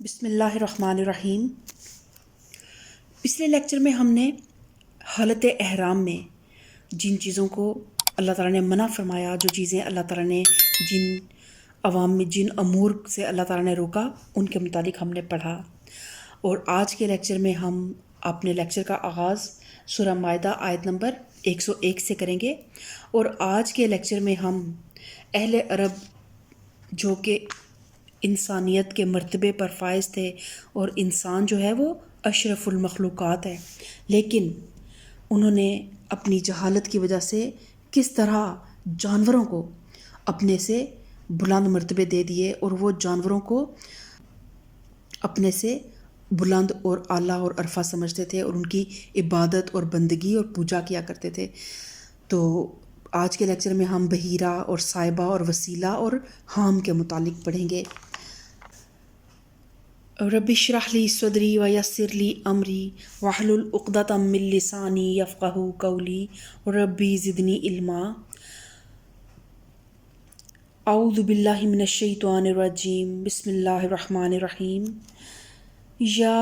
بسم اللہ الرحمن الرحیم۔ پچھلے لیکچر میں ہم نے حالت احرام میں جن چیزوں کو اللہ تعالیٰ نے منع فرمایا، جو چیزیں اللہ تعالیٰ نے جن عوام میں جن امور سے اللہ تعالیٰ نے روکا، ان کے متعلق ہم نے پڑھا۔ اور آج کے لیکچر میں ہم اپنے لیکچر کا آغاز سورہ مائدہ آیت نمبر 101 سے کریں گے۔ اور آج کے لیکچر میں ہم اہل عرب جو کہ انسانیت کے مرتبے پر فائز تھے، اور انسان جو ہے وہ اشرف المخلوقات ہے، لیکن انہوں نے اپنی جہالت کی وجہ سے کس طرح جانوروں کو اپنے سے بلند مرتبے دے دیے، اور وہ جانوروں کو اپنے سے بلند اور اعلیٰ اور عرفہ سمجھتے تھے، اور ان کی عبادت اور بندگی اور پوجا کیا کرتے تھے۔ تو آج کے لیکچر میں ہم بحیرہ اور صائبہ اور وسیلہ اور حام کے متعلق پڑھیں گے۔ رب اشرح لی صدری ویسر لی امری واحلل عقدۃ من لسانی یفقہوا قولی ربی زدنی علما۔ اعوذ باللہ من الشیطان الرجیم، بسم اللہ الرحمن الرحیم۔ یا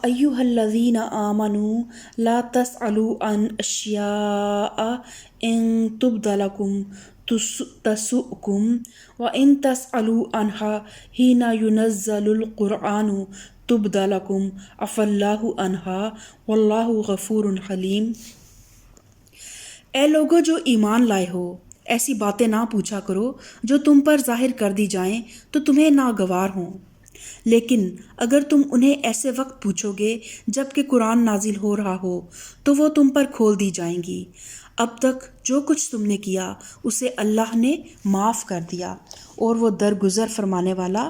ایہا الذین آمنوا لا تسألوا عن اشیاء ان تبد لکم تسؤکم وان تسألوا عنها حین ینزل القرآن تبد لکم عفا اللہ عنها واللہ غفور حلیم۔ اے لوگو جو ایمان لائے ہو، ایسی باتیں نہ پوچھا کرو جو تم پر ظاہر کر دی جائیں تو تمہیں ناگوار ہوں، لیکن اگر تم انہیں ایسے وقت پوچھو گے جب کہ قرآن نازل ہو رہا ہو تو وہ تم پر کھول دی جائیں گی۔ اب تک جو کچھ تم نے کیا اسے اللہ نے معاف کر دیا، اور وہ درگزر فرمانے والا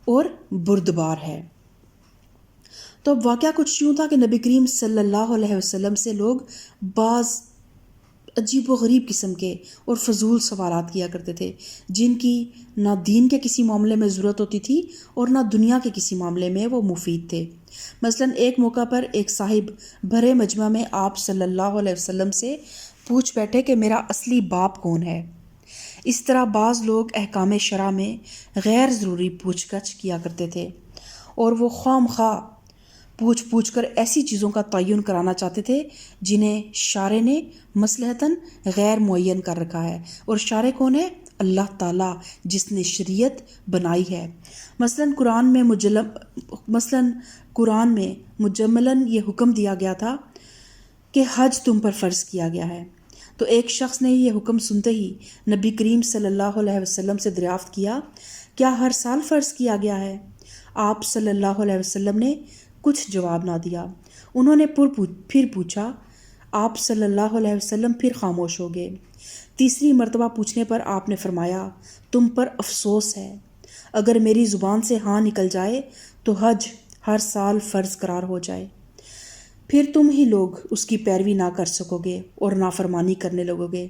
اور بردبار ہے۔ تو اب واقعہ کچھ یوں تھا کہ نبی کریم صلی اللہ علیہ وسلم سے لوگ بعض عجیب و غریب قسم کے اور فضول سوالات کیا کرتے تھے، جن کی نہ دین کے کسی معاملے میں ضرورت ہوتی تھی اور نہ دنیا کے کسی معاملے میں وہ مفید تھے۔ مثلاً ایک موقع پر ایک صاحب بھرے مجمع میں آپ صلی اللہ علیہ وسلم سے پوچھ بیٹھے کہ میرا اصلی باپ کون ہے۔ اس طرح بعض لوگ احکام شرع میں غیر ضروری پوچھ گچھ کیا کرتے تھے، اور وہ خواہ مخواہ پوچھ کر ایسی چیزوں کا تعین کرانا چاہتے تھے جنہیں شارع نے مصلحتاً غیر معین کر رکھا ہے، اور شارع کون ہے؟ اللہ تعالیٰ، جس نے شریعت بنائی ہے۔ مثلاً قرآن میں مجملاً یہ حکم دیا گیا تھا کہ حج تم پر فرض کیا گیا ہے۔ تو ایک شخص نے یہ حکم سنتے ہی نبی کریم صلی اللہ علیہ وسلم سے دریافت کیا، کیا ہر سال فرض کیا گیا ہے؟ آپ صلی اللہ علیہ وسلم نے کچھ جواب نہ دیا۔ انہوں نے پھر پوچھا، آپ صلی اللہ علیہ وسلم پھر خاموش ہو گئے۔ تیسری مرتبہ پوچھنے پر آپ نے فرمایا، تم پر افسوس ہے، اگر میری زبان سے ہاں نکل جائے تو حج ہر سال فرض قرار ہو جائے، پھر تم ہی لوگ اس کی پیروی نہ کر سکو گے اور نافرمانی کرنے لگو گے۔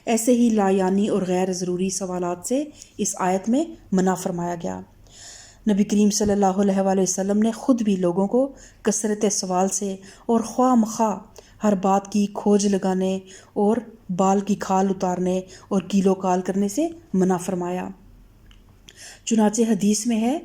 ایسے ہی لا یعنی اور غیر ضروری سوالات سے اس آیت میں منع فرمایا گیا۔ نبی کریم صلی اللہ علیہ وآلہ وسلم نے خود بھی لوگوں کو کثرت سوال سے اور خواہ مخواہ ہر بات کی کھوج لگانے اور بال کی کھال اتارنے اور کیل و کال کرنے سے منع فرمایا۔ چنانچہ حدیث میں ہے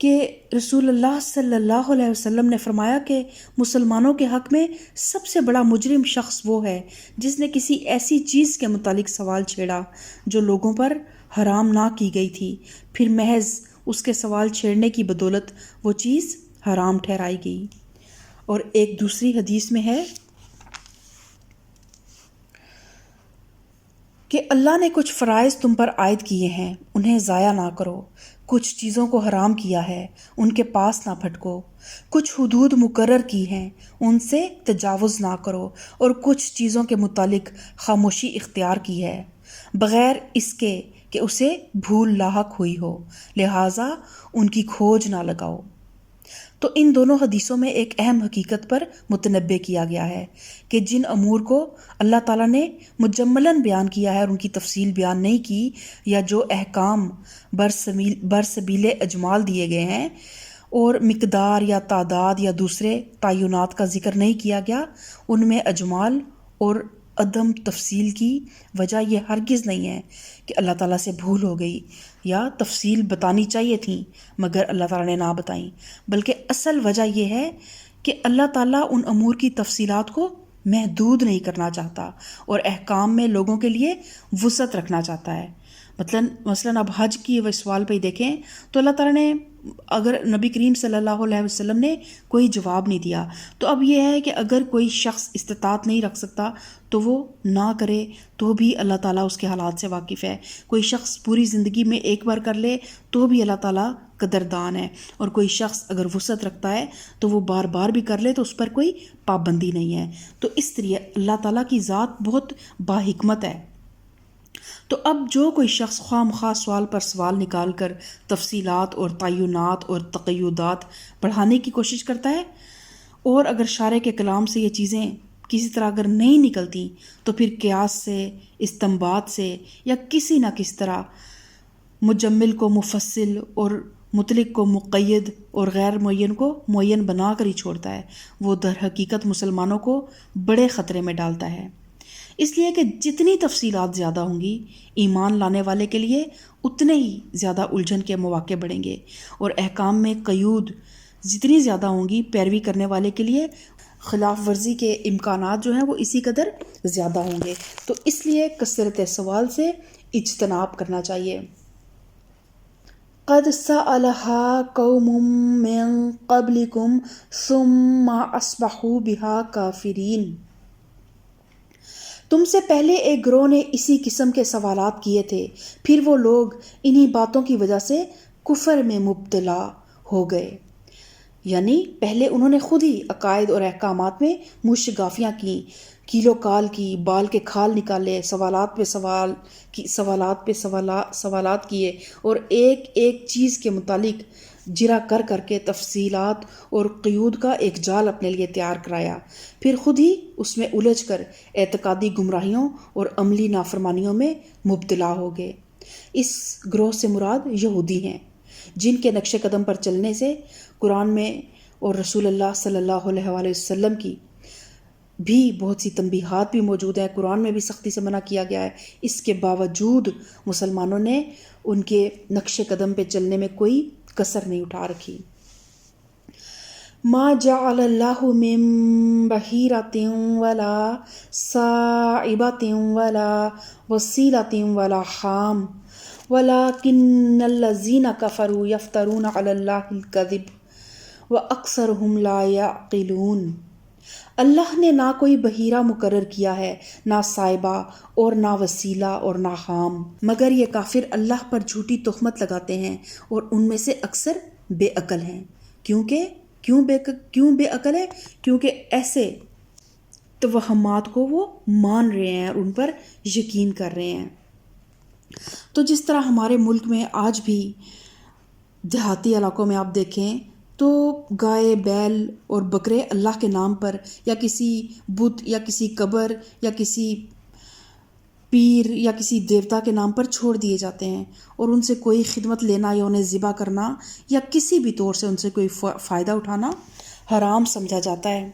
کہ رسول اللہ صلی اللہ علیہ وسلم نے فرمایا کہ مسلمانوں کے حق میں سب سے بڑا مجرم شخص وہ ہے جس نے کسی ایسی چیز کے متعلق سوال چھیڑا جو لوگوں پر حرام نہ کی گئی تھی، پھر محض اس کے سوال چھیڑنے کی بدولت وہ چیز حرام ٹھہرائی گئی۔ اور ایک دوسری حدیث میں ہے کہ اللہ نے کچھ فرائض تم پر عائد کیے ہیں، انہیں ضائع نہ کرو۔ کچھ چیزوں کو حرام کیا ہے، ان کے پاس نہ پھٹکو۔ کچھ حدود مقرر کی ہیں، ان سے تجاوز نہ کرو، اور کچھ چیزوں کے متعلق خاموشی اختیار کی ہے، بغیر اس کے کہ اسے بھول لاحق ہوئی ہو، لہٰذا ان کی کھوج نہ لگاؤ۔ تو ان دونوں حدیثوں میں ایک اہم حقیقت پر متنبہ کیا گیا ہے کہ جن امور کو اللہ تعالیٰ نے مجملاً بیان کیا ہے اور ان کی تفصیل بیان نہیں کی، یا جو احکام برسبیل اجمال دیے گئے ہیں اور مقدار یا تعداد یا دوسرے تعینات کا ذکر نہیں کیا گیا، ان میں اجمال اور عدم تفصیل کی وجہ یہ ہرگز نہیں ہے کہ اللہ تعالیٰ سے بھول ہو گئی، یا تفصیل بتانی چاہیے تھیں مگر اللہ تعالیٰ نے نہ بتائیں، بلکہ اصل وجہ یہ ہے کہ اللہ تعالیٰ ان امور کی تفصیلات کو محدود نہیں کرنا چاہتا اور احکام میں لوگوں کے لیے وسعت رکھنا چاہتا ہے۔ مثلاً اب حج کی سوال پہ ہی دیکھیں تو اللہ تعالیٰ نے اگر نبی کریم صلی اللہ علیہ وسلم نے کوئی جواب نہیں دیا، تو اب یہ ہے کہ اگر کوئی شخص استطاعت نہیں رکھ سکتا تو وہ نہ کرے، تو بھی اللہ تعالیٰ اس کے حالات سے واقف ہے۔ کوئی شخص پوری زندگی میں ایک بار کر لے تو بھی اللہ تعالیٰ قدردان ہے، اور کوئی شخص اگر وسعت رکھتا ہے تو وہ بار بار بھی کر لے تو اس پر کوئی پابندی نہیں ہے۔ تو اس طرح اللہ تعالیٰ کی ذات بہت باحکمت ہے۔ تو اب جو کوئی شخص خواہ مخواہ سوال پر سوال نکال کر تفصیلات اور تعینات اور تقیدات بڑھانے کی کوشش کرتا ہے، اور اگر شارع کے کلام سے یہ چیزیں کسی طرح اگر نہیں نکلتی تو پھر قیاس سے، استنباط سے، یا کسی نہ کس طرح مجمل کو مفصل اور مطلق کو مقید اور غیر معین کو معین بنا کر ہی چھوڑتا ہے، وہ در حقیقت مسلمانوں کو بڑے خطرے میں ڈالتا ہے۔ اس لیے کہ جتنی تفصیلات زیادہ ہوں گی ایمان لانے والے کے لیے اتنے ہی زیادہ الجھن کے مواقع بڑھیں گے، اور احکام میں قیود جتنی زیادہ ہوں گی پیروی کرنے والے کے لیے خلاف ورزی کے امکانات جو ہیں وہ اسی قدر زیادہ ہوں گے۔ تو اس لیے کثرت سوال سے اجتناب کرنا چاہیے۔ قد سألها قوم من قبلكم ثم اصبحوا بها کافرین، تم سے پہلے ایک گروہ نے اسی قسم کے سوالات کیے تھے، پھر وہ لوگ انہی باتوں کی وجہ سے کفر میں مبتلا ہو گئے۔ یعنی پہلے انہوں نے خود ہی عقائد اور احکامات میں مشگافیاں کیں، کیلو کال کی، بال کے کھال نکالے، سوالات پہ سوالات کیے، اور ایک ایک چیز کے متعلق جرا کر کر کے تفصیلات اور قیود کا ایک جال اپنے لیے تیار کرایا، پھر خود ہی اس میں الجھ کر اعتقادی گمراہیوں اور عملی نافرمانیوں میں مبتلا ہو گئے۔ اس گروہ سے مراد یہودی ہیں، جن کے نقش قدم پر چلنے سے قرآن میں اور رسول اللہ صلی اللہ علیہ وآلہ وسلم کی بھی بہت سی تنبیہات بھی موجود ہیں، قرآن میں بھی سختی سے منع کیا گیا ہے۔ اس کے باوجود مسلمانوں نے ان کے نقش قدم پہ چلنے میں کوئی کسر نہیں اٹھا رکھی۔ ما جعل اللہ من بحیرۃ ولا صاحبۃ ولا وصیلۃ ولا حام ولکن الذین کفروا یفترون علی اللہ الکذب واکثرهم لا یعقلون۔ اللہ نے نہ کوئی بحیرہ مقرر کیا ہے، نہ صائبہ اور نہ وسیلہ اور نہ حام، مگر یہ کافر اللہ پر جھوٹی تہمت لگاتے ہیں اور ان میں سے اکثر بے عقل ہیں۔ کیوں بے عقل ہے؟ کیونکہ ایسے توہمات کو وہ مان رہے ہیں اور ان پر یقین کر رہے ہیں۔ تو جس طرح ہمارے ملک میں آج بھی دیہاتی علاقوں میں آپ دیکھیں تو گائے، بیل اور بکرے اللہ کے نام پر یا کسی بت یا کسی قبر یا کسی پیر یا کسی دیوتا کے نام پر چھوڑ دیے جاتے ہیں، اور ان سے کوئی خدمت لینا یا انہیں ذبح کرنا یا کسی بھی طور سے ان سے کوئی فائدہ اٹھانا حرام سمجھا جاتا ہے۔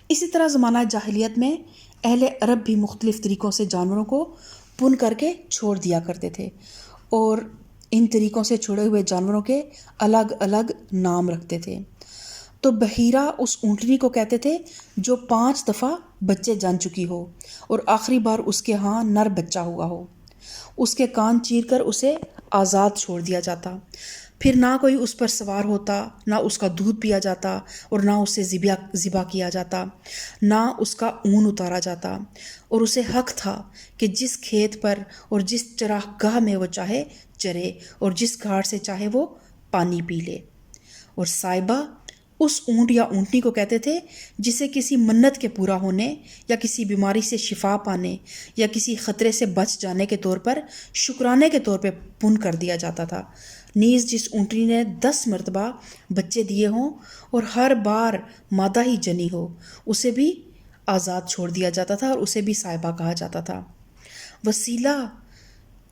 اسی طرح زمانہ جاہلیت میں اہل عرب بھی مختلف طریقوں سے جانوروں کو پن کر کے چھوڑ دیا کرتے تھے، اور ان طریقوں سے چھوڑے ہوئے جانوروں کے الگ الگ نام رکھتے تھے۔ تو بحیرہ اس اونٹنی کو کہتے تھے جو 5 دفعہ بچے جن چکی ہو اور آخری بار اس کے ہاں نر بچہ ہوا ہو۔ اس کے کان چیر کر اسے آزاد چھوڑ دیا جاتا، پھر نہ کوئی اس پر سوار ہوتا، نہ اس کا دودھ پیا جاتا اور نہ اسے ذبح کیا جاتا، نہ اس کا اون اتارا جاتا، اور اسے حق تھا کہ جس کھیت پر اور جس چراہ گاہ میں وہ چاہے چرے اور جس گھاڑ سے چاہے وہ پانی پی لے۔ اور صائبہ اس اونٹ یا اونٹنی کو کہتے تھے جسے کسی منت کے پورا ہونے یا کسی بیماری سے شفا پانے یا کسی خطرے سے بچ جانے کے طور پر شکرانے کے طور پہ پن کر دیا جاتا تھا۔ نیز جس اونٹنی نے 10 مرتبہ بچے دیے ہوں اور ہر بار مادہ ہی جنی ہو، اسے بھی آزاد چھوڑ دیا جاتا تھا اور اسے بھی صائبہ کہا جاتا تھا۔ وسیلہ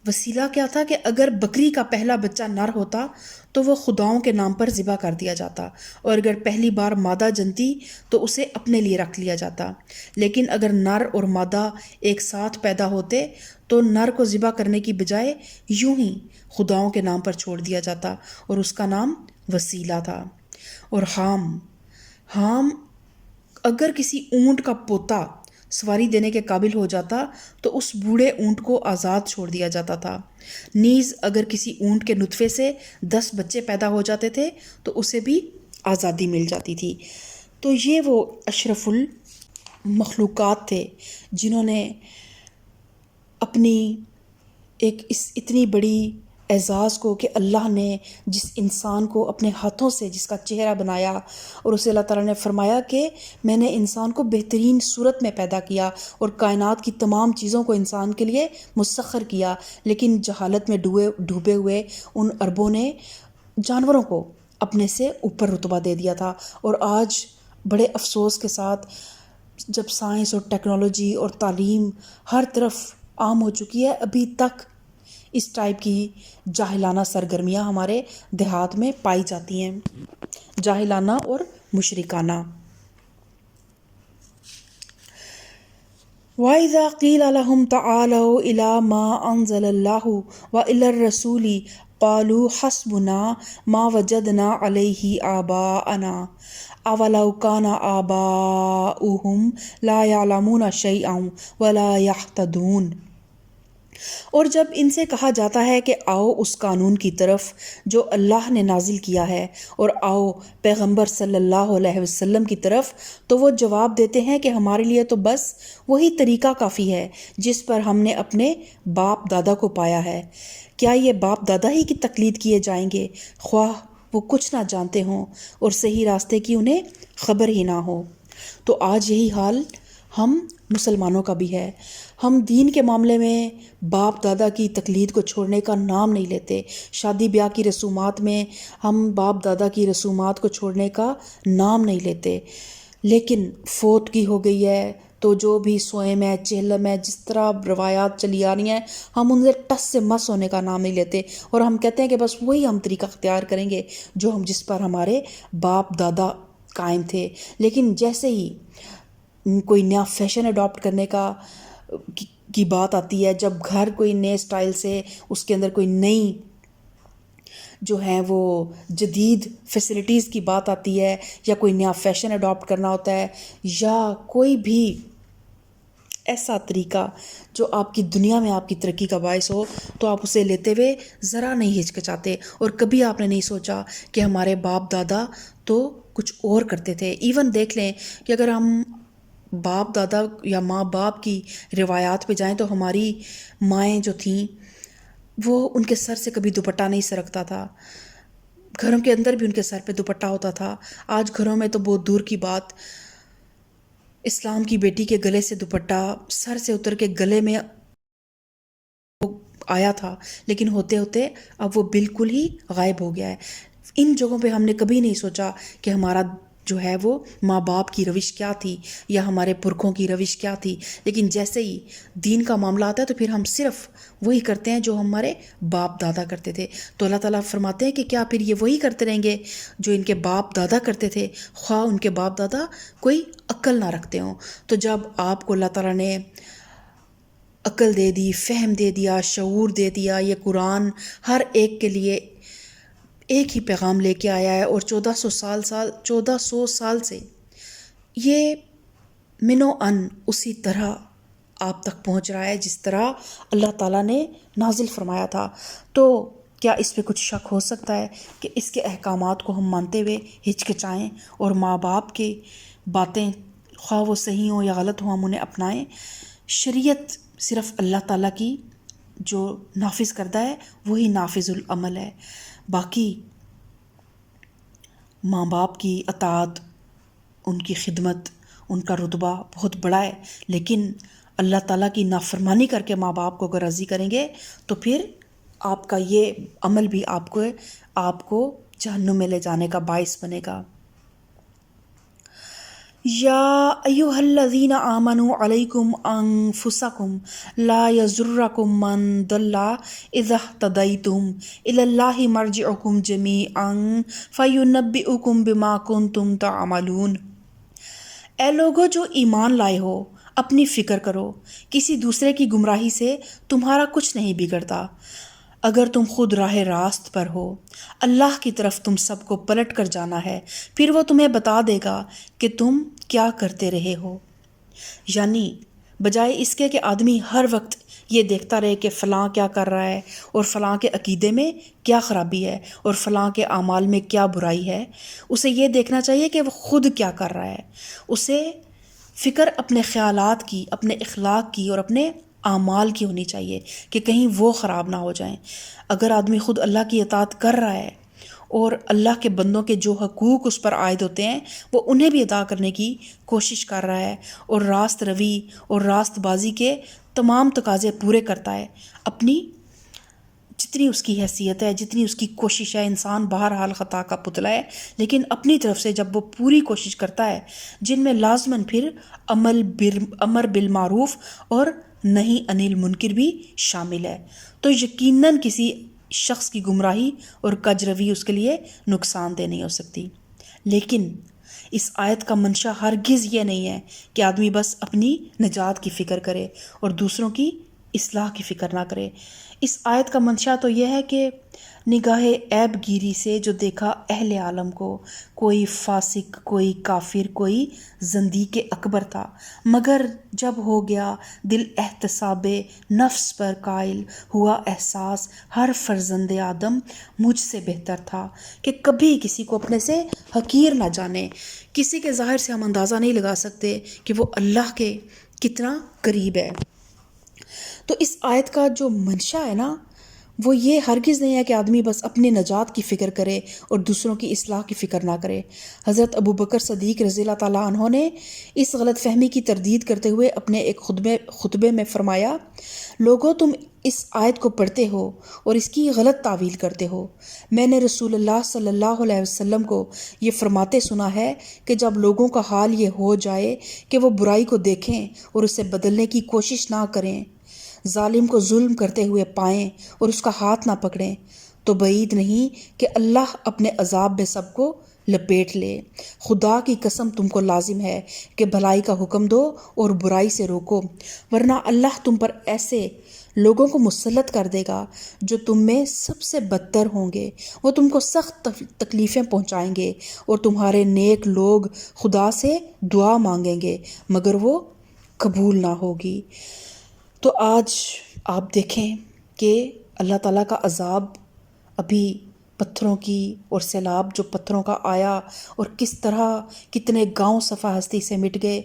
وسیلہ کیا تھا کہ اگر بکری کا پہلا بچہ نر ہوتا تو وہ خداؤں کے نام پر ذبح کر دیا جاتا، اور اگر پہلی بار مادہ جنتی تو اسے اپنے لیے رکھ لیا جاتا، لیکن اگر نر اور مادہ ایک ساتھ پیدا ہوتے تو نر کو ذبح کرنے کی بجائے یوں ہی خداؤں کے نام پر چھوڑ دیا جاتا، اور اس کا نام وسیلہ تھا۔ اور حام اگر کسی اونٹ کا پوتا سواری دینے کے قابل ہو جاتا تو اس بوڑھے اونٹ کو آزاد چھوڑ دیا جاتا تھا، نیز اگر کسی اونٹ کے نطفے سے 10 بچے پیدا ہو جاتے تھے تو اسے بھی آزادی مل جاتی تھی۔ تو یہ وہ اشرف المخلوقات تھے جنہوں نے اپنی ایک اتنی بڑی اعزاز کو کہ اللہ نے جس انسان کو اپنے ہاتھوں سے جس کا چہرہ بنایا، اور اسے اللہ تعالیٰ نے فرمایا کہ میں نے انسان کو بہترین صورت میں پیدا کیا اور کائنات کی تمام چیزوں کو انسان کے لیے مسخر کیا، لیکن جہالت میں ڈوبے ہوئے ان عربوں نے جانوروں کو اپنے سے اوپر رتبہ دے دیا تھا۔ اور آج بڑے افسوس کے ساتھ جب سائنس اور ٹیکنالوجی اور تعلیم ہر طرف عام ہو چکی ہے، ابھی تک اس ٹائپ کی جاہلانہ سرگرمیاں ہمارے دیہات میں پائی جاتی ہیں، جاہلانہ اور مشرکانہ۔ وَإِذَا قِيلَ لَهُمْ تَعَالَوْا إِلَى مَا أَنزَلَ اللَّهُ وَإِلَى الرَّسُولِ قَالُوا حَسْبُنَا مَا وَجَدْنَا عَلَيْهِ آبَاءَنَا أَوَلَوْ كَانَ آبَاؤُهُمْ لَا يَعْلَمُونَ شَيْئًا وَلَا يَهْتَدُونَ۔ اور جب ان سے کہا جاتا ہے کہ آؤ اس قانون کی طرف جو اللہ نے نازل کیا ہے، اور آؤ پیغمبر صلی اللہ علیہ وسلم کی طرف، تو وہ جواب دیتے ہیں کہ ہمارے لیے تو بس وہی طریقہ کافی ہے جس پر ہم نے اپنے باپ دادا کو پایا ہے۔ کیا یہ باپ دادا ہی کی تقلید کیے جائیں گے، خواہ وہ کچھ نہ جانتے ہوں اور صحیح راستے کی انہیں خبر ہی نہ ہو؟ تو آج یہی حال ہم مسلمانوں کا بھی ہے۔ ہم دین کے معاملے میں باپ دادا کی تقلید کو چھوڑنے کا نام نہیں لیتے، شادی بیاہ کی رسومات میں ہم باپ دادا کی رسومات کو چھوڑنے کا نام نہیں لیتے، لیکن فوت کی ہو گئی ہے تو جو بھی سوئم ہے، چہلم ہے، جس طرح روایات چلی آ رہی ہیں، ہم ان سے ٹس سے مس ہونے کا نام نہیں لیتے، اور ہم کہتے ہیں کہ بس وہی ہم طریقہ اختیار کریں گے جس پر ہمارے باپ دادا قائم تھے۔ لیکن جیسے ہی کوئی نیا فیشن اڈاپٹ کرنے کی بات آتی ہے، جب گھر کوئی نئے سٹائل سے اس کے اندر کوئی نئی جو ہے وہ جدید فیسلٹیز کی بات آتی ہے، یا کوئی نیا فیشن اڈاپٹ کرنا ہوتا ہے، یا کوئی بھی ایسا طریقہ جو آپ کی دنیا میں آپ کی ترقی کا باعث ہو، تو آپ اسے لیتے ہوئے ذرا نہیں ہچکچاتے، اور کبھی آپ نے نہیں سوچا کہ ہمارے باپ دادا تو کچھ اور کرتے تھے۔ ایون دیکھ لیں کہ اگر ہم باپ دادا یا ماں باپ کی روایات پہ جائیں تو ہماری مائیں جو تھیں وہ ان کے سر سے کبھی دوپٹہ نہیں سرکتا تھا، گھروں کے اندر بھی ان کے سر پہ دوپٹہ ہوتا تھا۔ آج گھروں میں تو بہت دور کی بات، اسلام کی بیٹی کے گلے سے دوپٹہ سر سے اتر کے گلے میں آیا تھا، لیکن ہوتے ہوتے اب وہ بالکل ہی غائب ہو گیا ہے۔ ان جگہوں پہ ہم نے کبھی نہیں سوچا کہ ہمارا جو ہے وہ ماں باپ کی روش کیا تھی یا ہمارے پرکھوں کی روش کیا تھی، لیکن جیسے ہی دین کا معاملہ آتا ہے تو پھر ہم صرف وہی کرتے ہیں جو ہمارے باپ دادا کرتے تھے۔ تو اللہ تعالیٰ فرماتے ہیں کہ کیا پھر یہ وہی کرتے رہیں گے جو ان کے باپ دادا کرتے تھے، خواہ ان کے باپ دادا کوئی عقل نہ رکھتے ہوں۔ تو جب آپ کو اللہ تعالیٰ نے عقل دے دی، فہم دے دیا، شعور دے دیا، یہ قرآن ہر ایک کے لیے ایک ہی پیغام لے کے آیا ہے، اور 1400 سال سے یہ من و ان اسی طرح آپ تک پہنچ رہا ہے جس طرح اللہ تعالیٰ نے نازل فرمایا تھا۔ تو کیا اس پہ کچھ شک ہو سکتا ہے کہ اس کے احکامات کو ہم مانتے ہوئے ہچکچائیں اور ماں باپ کی باتیں خواہ وہ صحیح ہوں یا غلط ہوں ہم انہیں اپنائیں؟ شریعت صرف اللہ تعالیٰ کی جو نافذ کردہ ہے وہی نافذ العمل ہے، باقی ماں باپ کی اطاعت، ان کی خدمت، ان کا رتبہ بہت بڑا ہے، لیکن اللہ تعالیٰ کی نافرمانی کر کے ماں باپ کو اگر راضی کریں گے تو پھر آپ کا یہ عمل بھی آپ کو جہنم میں لے جانے کا باعث بنے گا۔ یا ایہا الذین آمنوا علیکم انفسکم لا یضرکم من ضل اذا اہتدیتم الی اللہ مرجعکم جمیعا فینبئکم بما کنتم تعملون۔ اے لوگو جو ایمان لائے ہو، اپنی فکر کرو، کسی دوسرے کی گمراہی سے تمہارا کچھ نہیں بگڑتا اگر تم خود راہ راست پر ہو۔ اللہ کی طرف تم سب کو پلٹ کر جانا ہے، پھر وہ تمہیں بتا دے گا کہ تم کیا کرتے رہے ہو۔ یعنی بجائے اس کے کہ آدمی ہر وقت یہ دیکھتا رہے کہ فلاں کیا کر رہا ہے اور فلاں کے عقیدے میں کیا خرابی ہے اور فلاں کے اعمال میں کیا برائی ہے، اسے یہ دیکھنا چاہیے کہ وہ خود کیا کر رہا ہے۔ اسے فکر اپنے خیالات کی، اپنے اخلاق کی اور اپنے اعمال کی ہونی چاہیے کہ کہیں وہ خراب نہ ہو جائیں۔ اگر آدمی خود اللہ کی اطاعت کر رہا ہے اور اللہ کے بندوں کے جو حقوق اس پر عائد ہوتے ہیں وہ انہیں بھی ادا کرنے کی کوشش کر رہا ہے اور راست روی اور راست بازی کے تمام تقاضے پورے کرتا ہے، اپنی جتنی اس کی حیثیت ہے، جتنی اس کی کوشش ہے، انسان بہرحال خطا کا پتلا ہے، لیکن اپنی طرف سے جب وہ پوری کوشش کرتا ہے جن میں لازماً پھر امر بالمعروف اور نہی عن المنکر بھی شامل ہے، تو یقیناً کسی شخص کی گمراہی اور کج روی اس کے لیے نقصان دہ نہیں ہو سکتی۔ لیکن اس آیت کا منشا ہرگز یہ نہیں ہے کہ آدمی بس اپنی نجات کی فکر کرے اور دوسروں کی اصلاح کی فکر نہ کرے۔ اس آیت کا منشا تو یہ ہے کہ نگاہ عیب گیری سے جو دیکھا اہل عالم کو، کوئی فاسق، کوئی کافر، کوئی زندیق اکبر تھا، مگر جب ہو گیا دل احتساب نفس پر قائل، ہوا احساس ہر فرزند آدم مجھ سے بہتر تھا، کہ کبھی کسی کو اپنے سے حقیر نہ جانے۔ کسی کے ظاہر سے ہم اندازہ نہیں لگا سکتے کہ وہ اللہ کے کتنا قریب ہے۔ تو اس آیت کا جو منشا ہے نا، وہ یہ ہرگز نہیں ہے کہ آدمی بس اپنی نجات کی فکر کرے اور دوسروں کی اصلاح کی فکر نہ کرے۔ حضرت ابوبکر صدیق رضی اللہ تعالیٰ عنہ نے اس غلط فہمی کی تردید کرتے ہوئے اپنے ایک خطبے میں فرمایا، لوگو تم اس آیت کو پڑھتے ہو اور اس کی غلط تعویل کرتے ہو۔ میں نے رسول اللہ صلی اللہ علیہ وسلم کو یہ فرماتے سنا ہے کہ جب لوگوں کا حال یہ ہو جائے کہ وہ برائی کو دیکھیں اور اسے بدلنے کی کوشش نہ کریں، ظالم کو ظلم کرتے ہوئے پائیں اور اس کا ہاتھ نہ پکڑیں، تو بعید نہیں کہ اللہ اپنے عذاب میں سب کو لپیٹ لے۔ خدا کی قسم تم کو لازم ہے کہ بھلائی کا حکم دو اور برائی سے روکو، ورنہ اللہ تم پر ایسے لوگوں کو مسلط کر دے گا جو تم میں سب سے بدتر ہوں گے۔ وہ تم کو سخت تکلیفیں پہنچائیں گے اور تمہارے نیک لوگ خدا سے دعا مانگیں گے مگر وہ قبول نہ ہوگی۔ تو آج آپ دیکھیں کہ اللہ تعالیٰ کا عذاب ابھی پتھروں کی اور سیلاب جو پتھروں کا آیا اور کس طرح کتنے گاؤں صفحہ ہستی سے مٹ گئے،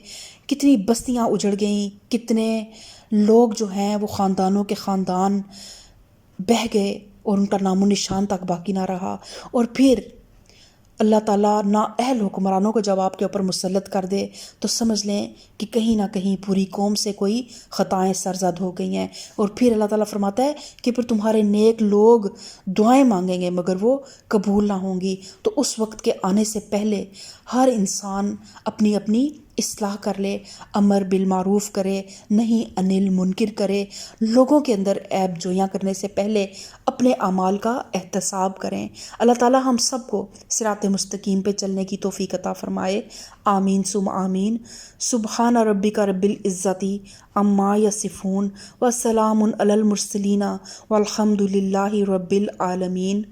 کتنی بستیاں اجڑ گئیں، کتنے لوگ جو ہیں وہ خاندانوں کے خاندان بہہ گئے اور ان کا نام و نشان تک باقی نہ رہا۔ اور پھر اللہ تعالیٰ نااہل حکمرانوں کو جب آپ کے اوپر مسلط کر دے تو سمجھ لیں کہ کہیں نہ کہیں پوری قوم سے کوئی خطائیں سرزد ہو گئی ہیں۔ اور پھر اللہ تعالیٰ فرماتا ہے کہ پھر تمہارے نیک لوگ دعائیں مانگیں گے مگر وہ قبول نہ ہوں گی۔ تو اس وقت کے آنے سے پہلے ہر انسان اپنی اپنی اصلاح کر لے، امر بالمعروف کرے، نہیں عن المنکر کرے، لوگوں کے اندر عیب جویاں کرنے سے پہلے اپنے اعمال کا احتساب کریں۔ اللہ تعالیٰ ہم سب کو صراط مستقیم پہ چلنے کی توفیق عطا فرمائے، آمین ثم آمین۔ سبحان ربک رب العزت عما یصفون وسلام علی المرسلین والحمد للہ رب العالمین۔